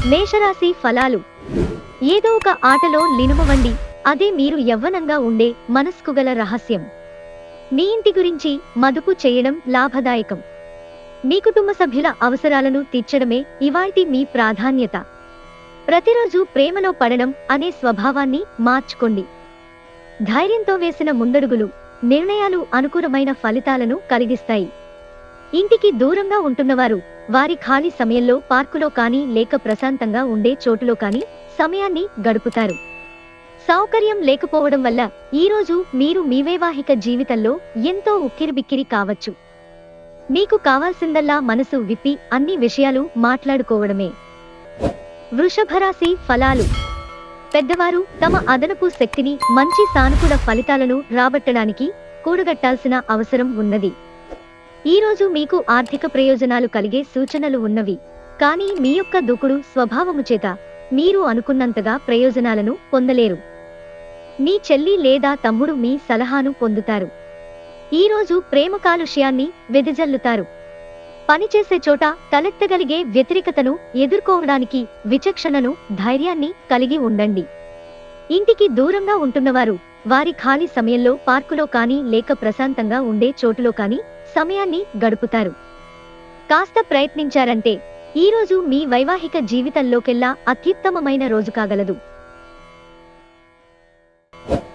మేషరాశి ఫలాలు. ఏదో ఒక ఆటలో లీనమవ్వండి. అదే మీరు యవ్వనంగా ఉండే మనస్కు గల రహస్యం. మీ ఇంటి గురించి మదుపు చేయడం లాభదాయకం. మీ కుటుంబ సభ్యుల అవసరాలను తీర్చడమే ఇవాల్టి మీ ప్రాధాన్యత. ప్రతిరోజు ప్రేమలో పడడం అనే స్వభావాన్ని మార్చుకోండి. ధైర్యంతో వేసిన ముందడుగులు, నిర్ణయాలు అనుకూలమైన ఫలితాలను కలిగిస్తాయి. ఇంటికి దూరంగా ఉంటున్నవారు వారి ఖాళీ సమయంలో పార్కులో కానీ లేక ప్రశాంతంగా ఉండే చోటులో కానీ సమయాన్ని గడుపుతారు. సౌకర్యం లేకపోవడం వల్ల ఈరోజు మీరు మీ వైవాహిక జీవితంలో ఎంతో ఉక్కిరిబిక్కిరి కావచ్చు. మీకు కావాల్సిందల్లా మనసు విప్పి అన్ని విషయాలు మాట్లాడుకోవడమే. వృషభరాశి ఫలాలు. పెద్దవారు తమ అదనపు శక్తిని మంచి సానుకూల ఫలితాలను రాబట్టడానికి కూడగట్టాల్సిన అవసరం ఉన్నది. ఈరోజు మీకు ఆర్థిక ప్రయోజనాలు కలిగే సూచనలు ఉన్నవి. కానీ మీ యొక్క దూకుడు స్వభావము చేత మీరు అనుకున్నంతగా ప్రయోజనాలను పొందలేరు. మీ చెల్లి లేదా తమ్ముడు మీ సలహాను పొందుతారు. ఈరోజు ప్రేమ కాలుష్యాన్ని వెదజల్లుతారు. పనిచేసే చోట తలెత్తగలిగే వ్యతిరేకతను ఎదుర్కోవడానికి విచక్షణను, ధైర్యాన్ని కలిగి ఉండండి. ఇంటికి దూరంగా ఉంటున్నవారు వారి ఖాళీ సమయంలో పార్కులో కానీ లేక ప్రశాంతంగా ఉండే చోటులో కానీ సమయాన్ని గడుపుతారు. కాస్త ప్రయత్నించారంటే ఈరోజు మీ వైవాహిక జీవితంలోకెల్లా అత్యుత్తమమైన రోజు కాగలదు.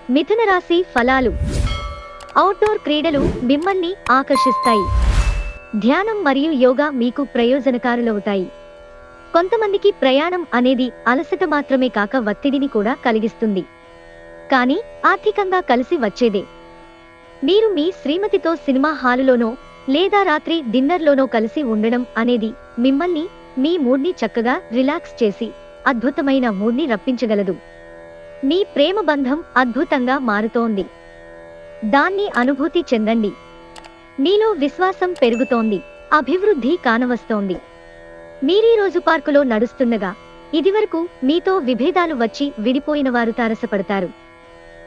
మిథున రాశి ఫలాలు. అవుట్డోర్ క్రీడలు మిమ్మల్ని ఆకర్షిస్తాయి. ధ్యానం మరియు యోగా మీకు ప్రయోజనకారులవుతాయి. కొంతమందికి ప్రయాణం అనేది అలసట మాత్రమే కాక ఒత్తిడిని కూడా కలిగిస్తుంది. కానీ ఆర్థికంగా కలిసి వచ్చేదే. మీరు మీ శ్రీమతితో సినిమా హాలులోనో లేదా రాత్రి డిన్నర్లోనో కలిసి ఉండడం అనేది మిమ్మల్ని, మీ మూడ్ని చక్కగా రిలాక్స్ చేసి అద్భుతమైన మూడ్ని రప్పించగలదు. మీ ప్రేమ బంధం అద్భుతంగా మారుతోంది. దాన్ని అనుభూతి చెందండి. మీలో విశ్వాసం పెరుగుతోంది, అభివృద్ధి కానవస్తోంది. మీరీ రోజు పార్కులో నడుస్తుండగా ఇదివరకు మీతో విభేదాలు వచ్చి విడిపోయిన వారు తారసపడతారు.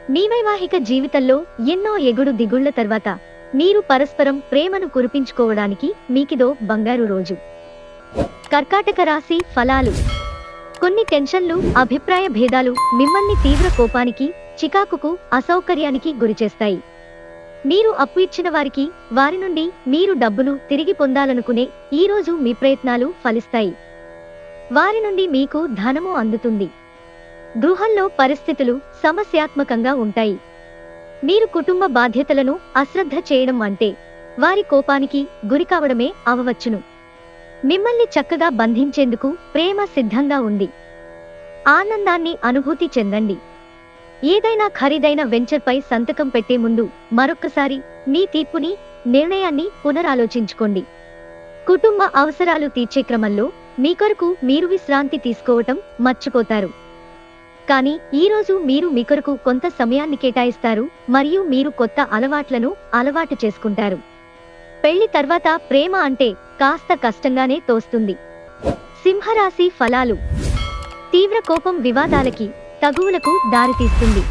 మీ వైవాహిక జీవితంలో ఎన్నో ఎగుడు దిగుళ్ల తర్వాత మీరు పరస్పరం ప్రేమను కురిపించుకోవడానికి మీకిదో బంగారు రోజు. కర్కాటక రాశి ఫలాలు. కొన్ని టెన్షన్లు, అభిప్రాయ భేదాలు మిమ్మల్ని తీవ్ర కోపానికి, చికాకుకు, అసౌకర్యానికి గురిచేస్తాయి. మీరు అప్పు ఇచ్చిన వారికి, వారి నుండి మీరు డబ్బును తిరిగి పొందాలనుకునే ఈరోజు మీ ప్రయత్నాలు ఫలిస్తాయి. వారి నుండి మీకు ధనము అందుతుంది. గృహంలో పరిస్థితులు సమస్యాత్మకంగా ఉంటాయి. మీరు కుటుంబ బాధ్యతలను అశ్రద్ధ చేయడం అంటే వారి కోపానికి గురికావడమే అవవచ్చును. మిమ్మల్ని చక్కగా బంధించేందుకు ప్రేమ సిద్ధంగా ఉంది. ఆనందాన్ని అనుభూతి చెందండి. ఏదైనా ఖరీదైన వెంచర్పై సంతకం పెట్టే ముందు మరొక్కసారి మీ తీర్పుని, నిర్ణయాన్ని పునరాలోచించుకోండి. కుటుంబ అవసరాలు తీర్చే క్రమంలో మీ కొరకు మీరు విశ్రాంతి తీసుకోవటం మర్చిపోతారు. కానీ ఈరోజు మీరు మీ కొరకు కొంత సమయాన్ని కేటాయిస్తారు మరియు మీరు కొత్త అలవాట్లను అలవాటు చేసుకుంటారు. పెళ్లి తర్వాత ప్రేమ అంటే కాస్త కష్టంగానే తోస్తుంది. సింహరాశి ఫలాలు. తీవ్ర కోపం వివాదాలకి, తగువులకు దారితీస్తుంది.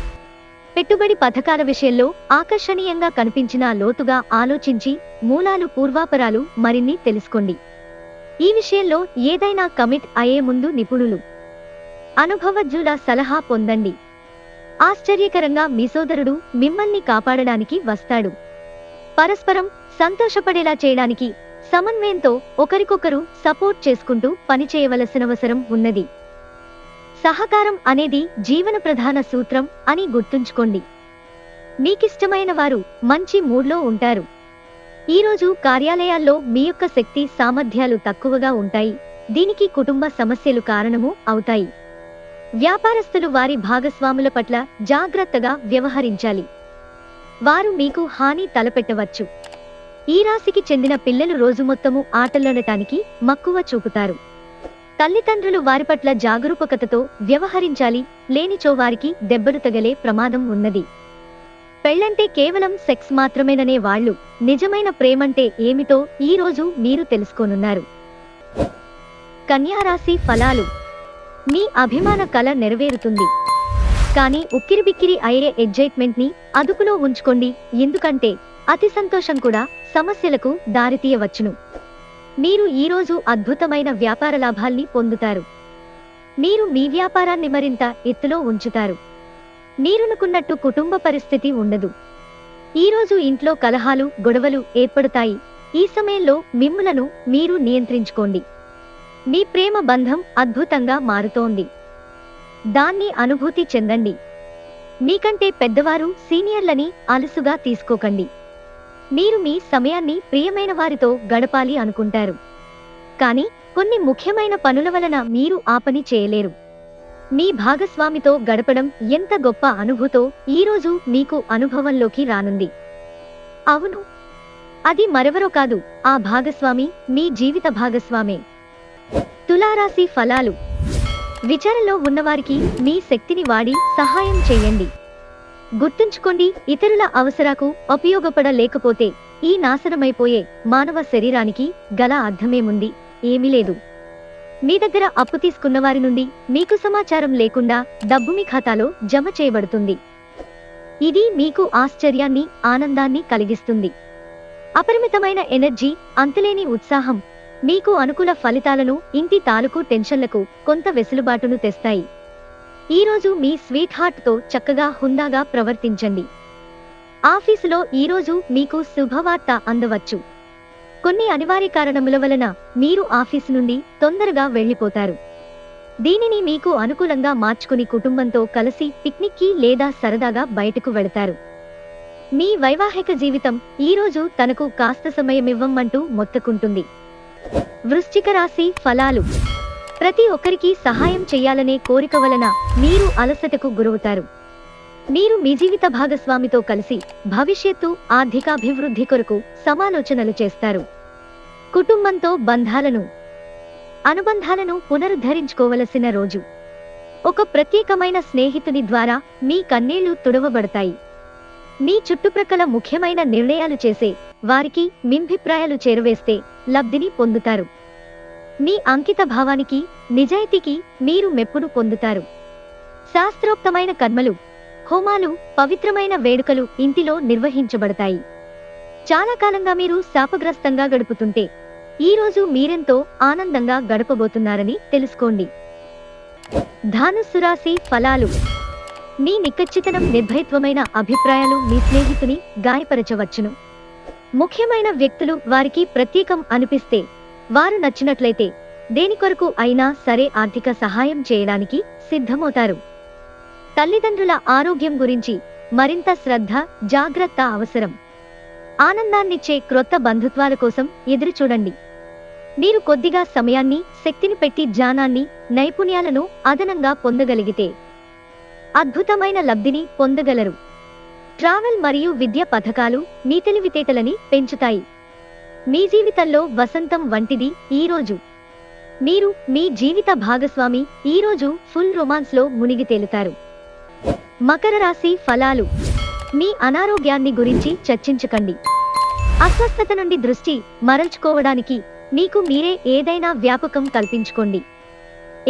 పెట్టుబడి పథకాల విషయంలో ఆకర్షణీయంగా కనిపించినా లోతుగా ఆలోచించి మూలాలు, పూర్వాపరాలు మరిన్ని తెలుసుకోండి. ఈ విషయంలో ఏదైనా కమిట్ అయ్యే ముందు నిపుణులు, అనుభవజ్ఞుల సలహా పొందండి. ఆశ్చర్యకరంగా మీ సోదరుడు మిమ్మల్ని కాపాడడానికి వస్తాడు. పరస్పరం సంతోషపడేలా చేయడానికి సమన్వయంతో ఒకరికొకరు సపోర్ట్ చేసుకుంటూ పనిచేయవలసినవసరం ఉన్నది. సహకారం అనేది జీవన ప్రధాన సూత్రం అని గుర్తుంచుకోండి. మీకిష్టమైన వారు మంచి మూడ్లో ఉంటారు. ఈరోజు కార్యాలయాల్లో మీ యొక్క శక్తి సామర్థ్యాలు తక్కువగా ఉంటాయి. దీనికి కుటుంబ సమస్యలు కారణము అవుతాయి. వ్యాపారస్తులు వారి భాగస్వాముల పట్ల జాగ్రత్తగా వ్యవహరించాలి. వారు మీకు హాని తలపెట్టవచ్చు. ఈ రాశికి చెందిన పిల్లలు రోజు మొత్తము ఆటలాడటానికి మక్కువ చూపుతారు. తల్లిదండ్రులు వారి పట్ల జాగరూకతతో వ్యవహరించాలి, లేనిచో వారికి దెబ్బలు తగలే ప్రమాదం ఉన్నది. పెళ్లంటే కేవలం సెక్స్ మాత్రమేననే వాళ్ళు నిజమైన ప్రేమంటే ఏమిటో ఈరోజు మీరు తెలుసుకోనున్నారు. కన్యారాశి ఫలాలు. మీ అభిమాన కల నెరవేరుతుంది. కానీ ఉక్కిరిబిక్కిరి అయ్యే ఎగ్జైట్మెంట్ ని అదుపులో ఉంచుకోండి. ఎందుకంటే అతి సంతోషం కూడా సమస్యలకు దారితీయవచ్చును. మీరు ఈరోజు అద్భుతమైన వ్యాపార లాభాల్ని పొందుతారు. మీరు మీ వ్యాపారాన్ని మరింత ఎత్తులో ఉంచుతారు. మీరనుకున్నట్టు కుటుంబ పరిస్థితి ఉండదు. ఈరోజు ఇంట్లో కలహాలు, గొడవలు ఏర్పడతాయి. ఈ సమయంలో మిమ్ములను మీరు నియంత్రించుకోండి. మీ ప్రేమ బంధం అద్భుతంగా మారుతోంది. దాన్ని అనుభూతి చెందండి. మీకంటే పెద్దవారు, సీనియర్లని అలుసుగా తీసుకోకండి. మీరు మీ సమయాన్ని ప్రియమైన వారితో గడపాలి అనుకుంటారు. కానీ కొన్ని ముఖ్యమైన పనుల వలన మీరు ఆ పని చేయలేరు. మీ భాగస్వామితో గడపడం ఎంత గొప్ప అనుభూతో ఈరోజు మీకు అనుభవంలోకి రానుంది. అవును, అది మరెవరో కాదు, ఆ భాగస్వామి మీ జీవిత భాగస్వామే. తులారాశి ఫలాలు. విచారంలో ఉన్నవారికి మీ శక్తిని వాడి సహాయం చేయండి. గుర్తుంచుకోండి, ఇతరుల అవసరాలకు ఉపయోగపడలేకపోతే ఈ నాశనమైపోయే మానవ శరీరానికి గల అర్థమేముంది? ఏమీ లేదు. మీ దగ్గర అప్పు తీసుకున్న వారి నుండి మీకు సమాచారం లేకుండా డబ్బు మీ ఖాతాలో జమ చేయబడుతుంది. ఇది మీకు ఆశ్చర్యాన్ని, ఆనందాన్ని కలిగిస్తుంది. అపరిమితమైన ఎనర్జీ, అంతులేని ఉత్సాహం మీకు అనుకూల ఫలితాలను, ఇంటి తాలూకు టెన్షన్లకు కొంత వెసులుబాటును తెస్తాయి. ఈరోజు మీ స్వీట్ హార్ట్తో చక్కగా హుందాగా ప్రవర్తించండి. ఆఫీసులో ఈరోజు మీకు శుభవార్త అందవచ్చు. కొన్ని అనివార్య కారణముల వలన మీరు ఆఫీసు నుండి తొందరగా వెళ్లిపోతారు. దీనిని మీకు అనుకూలంగా మార్చుకుని కుటుంబంతో కలిసి పిక్నిక్కి లేదా సరదాగా బయటకు వెళతారు. మీ వైవాహిక జీవితం ఈరోజు తనకు కాస్త సమయమివ్వమంటూ మొత్తుకుంటుంది. వృశ్చిక రాశి ఫలాలు. ప్రతి ఒక్కరికి సహాయం చెయ్యాలనే కోరిక వలన మీరు అలసటకు గురవుతారు. మీరు మీ జీవిత భాగస్వామితో కలిసి భవిష్యత్తు, ఆర్థికాభివృద్ధి కొరకు సమాలోచనలు చేస్తారు. కుటుంబంతో అనుబంధాలను పునరుద్ధరించుకోవలసిన రోజు. ఒక ప్రత్యేకమైన స్నేహితుని ద్వారా మీ కన్నీళ్లు తుడవబడతాయి. మీ చుట్టుప్రక్కల ముఖ్యమైన నిర్ణయాలు చేసే వారికి మింభిప్రాయాలు చేరవేస్తే లబ్ధిని పొందుతారు. మీ అంకిత భావానికి, నిజాయితీకి మీరు మెప్పును పొందుతారు. శాస్త్రోక్తమైన కర్మలు, హోమాలు, పవిత్రమైన వేడుకలు ఇంటిలో నిర్వహించబడతాయి. చాలా కాలంగా మీరు శాపగ్రస్తంగా గడుపుతుంటే ఈరోజు మీరెంతో ఆనందంగా గడపబోతున్నారని తెలుసుకోండి. ధనుస్సు రాశి ఫలాలు. మీ నిక్కచ్చితనం, నిర్భయత్వమైన అభిప్రాయాలు మీ స్నేహితుని గాయపరచవచ్చును. ముఖ్యమైన వ్యక్తులు వారికి ప్రత్యేకం అనిపిస్తే, వారు నచ్చినట్లయితే దేని కొరకు అయినా సరే ఆర్థిక సహాయం చేయడానికి సిద్ధమవుతారు. తల్లిదండ్రుల ఆరోగ్యం గురించి మరింత శ్రద్ధ, జాగ్రత్త అవసరం. ఆనందాన్నిచ్చే క్రొత్త బంధుత్వాల కోసం ఎదురుచూడండి. మీరు కొద్దిగా సమయాన్ని, శక్తిని పెట్టి జ్ఞానాన్ని, నైపుణ్యాలను అదనంగా పొందగలిగితే అద్భుతమైన లబ్ధిని పొందగలరు. ట్రావెల్ మరియు విద్య పథకాలు మీ తెలివితేటలని పెంచుతాయి. మీ జీవితంలో వసంతం వంటిది ఈరోజు. మీరు మీ జీవిత భాగస్వామి ఈరోజు ఫుల్ రొమాన్స్లో మునిగి తేలుతారు. మకర రాశి ఫలాలు. మీ అనారోగ్యాన్ని గురించి చర్చించకండి. అస్వస్థత నుండి దృష్టి మరల్చుకోవడానికి మీకు మీరే ఏదైనా వ్యాపకం కల్పించుకోండి.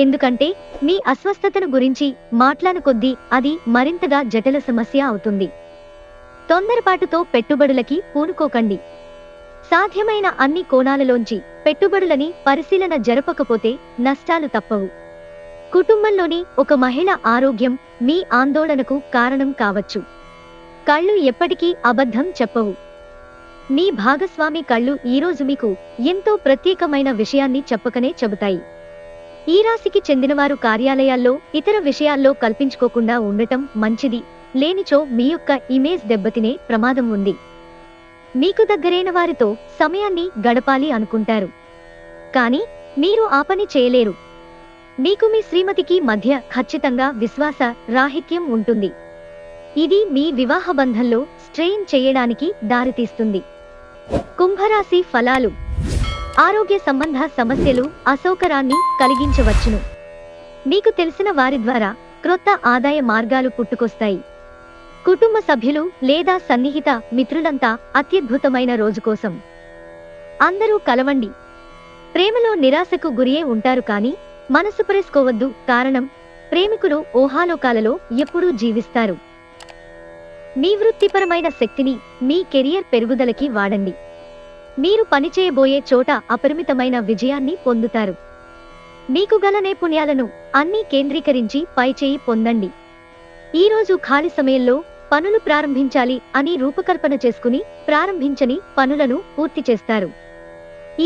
ఎందుకంటే మీ అస్వస్థతను గురించి మాట్లాడకొద్దీ అది మరింతగా జటిల సమస్య అవుతుంది. తొందరపాటుతో పెట్టుబడులకి పూనుకోకండి. సాధ్యమైన అన్ని కోణాలలోంచి పెట్టుబడులని పరిశీలన జరపకపోతే నష్టాలు తప్పవు. కుటుంబంలోని ఒక మహిళ ఆరోగ్యం మీ ఆందోళనకు కారణం కావచ్చు. కళ్ళు ఎప్పటికీ అబద్ధం చెప్పవు. మీ భాగస్వామి కళ్ళు ఈరోజు మీకు ఎంతో ప్రత్యేకమైన విషయాన్ని చెప్పకనే చెబుతాయి. ఈ రాశికి చెందినవారు కార్యాలయాల్లో, ఇతర విషయాల్లో కల్పించుకోకుండా ఉండటం మంచిది. లేనిచో మీ యొక్క ఇమేజ్ దెబ్బతినే ప్రమాదం ఉంది. మీకు దగ్గరైన వారితో సమయాన్ని గడపాలి అనుకుంటారు, కానీ మీరు ఆ పని చేయలేరు. మీకు మీ శ్రీమతికి మధ్య ఖచ్చితంగా విశ్వాస రాహిత్యం ఉంటుంది. ఇది మీ వివాహ బంధంలో స్ట్రెయిన్ చేయడానికి దారితీస్తుంది. కుంభరాశి ఫలాలు. ఆరోగ్య సంబంధ సమస్యలు అసౌకర్యాన్ని కలిగించవచ్చును. మీకు తెలిసిన వారి ద్వారా క్రొత్త ఆదాయ మార్గాలు పుట్టుకొస్తాయి. కుటుంబ సభ్యులు లేదా సన్నిహిత మిత్రులంతా అత్యద్భుతమైన రోజు కోసం అందరూ కలవండి. ప్రేమలో నిరాశకు గురియే ఉంటారు, కానీ మనసు పరేసుకోవద్దు. కారణం, ప్రేమికులు ఊహాలోకాలలో ఎప్పుడూ జీవిస్తారు. మీ వృత్తిపరమైన శక్తిని మీ కెరియర్ పెరుగుదలకి వాడండి. మీరు పనిచేయబోయే చోట అపరిమితమైన విజయాన్ని పొందుతారు. మీకు గల నైపుణ్యాలను అన్నీ కేంద్రీకరించి పైచేయి పొందండి. ఈరోజు ఖాళీ సమయంలో పనులు ప్రారంభించాలి అని రూపకల్పన చేసుకుని ప్రారంభించని పనులను పూర్తి చేస్తారు.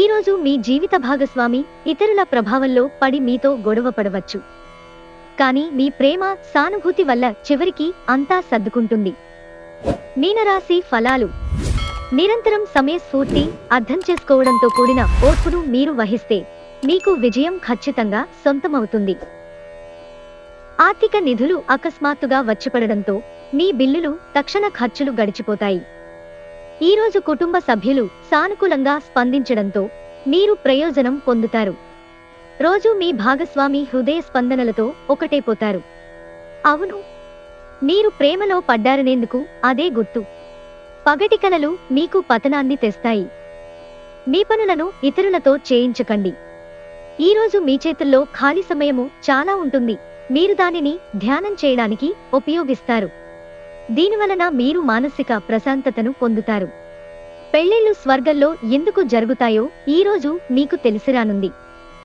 ఈరోజు మీ జీవిత భాగస్వామి ఇతరుల ప్రభావంలో పడి మీతో గొడవ పడవచ్చు. కానీ మీ ప్రేమ సానుభూతి వల్ల చివరికి అంతా సర్దుకుంటుంది. మీనరాశి ఫలాలు. నిరంతరం సమయస్ఫూర్తి, అర్థం చేసుకోవడంతో కూడిన ఓర్పును మీరు వహిస్తే మీకు విజయం ఖచ్చితంగా సొంతమవుతుంది. ఆర్థిక నిధులు అకస్మాత్తుగా వచ్చిపడడంతో మీ బిల్లులు, తక్షణ ఖర్చులు గడిచిపోతాయి. ఈరోజు కుటుంబ సభ్యులు సానుకూలంగా స్పందించడంతో మీరు ప్రయోజనం పొందుతారు. రోజు మీ భాగస్వామి హృదయ స్పందనలతో ఒకటైపోతారు. అవును, మీరు ప్రేమలో పడ్డారనేందుకు అదే గుర్తు. పగటి కలలు మీకు పతనాన్ని తెస్తాయి. మీ పనులను ఇతరులతో చేయించకండి. ఈరోజు మీ చేతుల్లో ఖాళీ సమయము చాలా ఉంటుంది. మీరు దానిని ధ్యానం చేయడానికి ఉపయోగిస్తారు. దీనివలన మీరు మానసిక ప్రశాంతతను పొందుతారు. పెళ్లిళ్లు స్వర్గంలో ఎందుకు జరుగుతాయో ఈరోజు మీకు తెలిసిరానుంది.